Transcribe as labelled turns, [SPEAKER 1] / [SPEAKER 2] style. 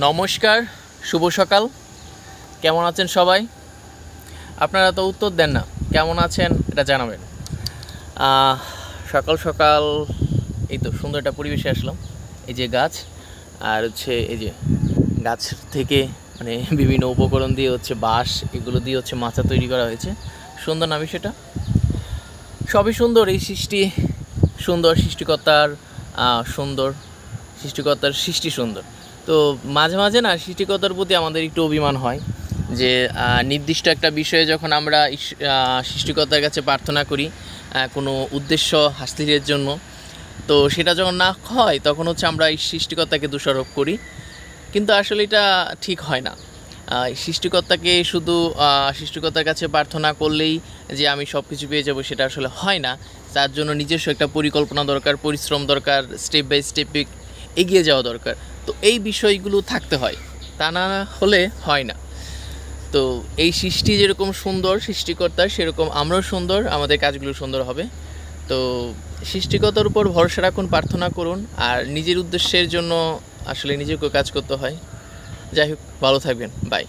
[SPEAKER 1] নমস্কার, শুভ সকাল। কেমন আছেন সবাই? আপনারা তো উত্তর দেন না, কেমন আছেন এটা জানাবেন। সকাল সকাল এই তো সুন্দর একটা পরিবেশে আসলাম। এই যে গাছ, আর হচ্ছে এই যে গাছ থেকে মানে বিভিন্ন উপকরণ দিয়ে হচ্ছে বাঁশ, এগুলো দিয়ে হচ্ছে মাচা তৈরি করা হয়েছে। সুন্দর না বিষয়টা? সবই সুন্দর। এই সৃষ্টি সুন্দর, সৃষ্টিকর্তার সৃষ্টি সুন্দর। তো মাঝে মাঝে না সৃষ্টিকর্তার প্রতি আমাদের একটু অভিমান হয় যে নির্দিষ্ট একটা বিষয়ে যখন আমরা সৃষ্টিকর্তার কাছে প্রার্থনা করি কোনো উদ্দেশ্য হাসিলের জন্য, তো সেটা যখন না হয় তখন হচ্ছে আমরা এই সৃষ্টিকর্তাকে দোষারোপ করি। কিন্তু আসলে এটা ঠিক হয় না। সৃষ্টিকর্তাকে শুধু সৃষ্টিকর্তার কাছে প্রার্থনা করলেই যে আমি সব কিছু পেয়ে যাব সেটা আসলে হয় না। তার জন্য নিজস্ব একটা পরিকল্পনা দরকার, পরিশ্রম দরকার, স্টেপ বাই স্টেপ এগিয়ে যাওয়া দরকার। তো এই বিষয়গুলো থাকতে হয়, তা না হলে হয় না। তো এই সৃষ্টি যেরকম সুন্দর সৃষ্টিকর্তার, সেরকম আমরাও সুন্দর, আমাদের কাজগুলো সুন্দর হবে। তো সৃষ্টিকর্তার উপর ভরসা রাখুন, প্রার্থনা করুন, আর নিজের উদ্দেশ্যের জন্য আসলে নিজেকে কাজ করতে হয়। যাই হোক, ভালো থাকবেন, বাই।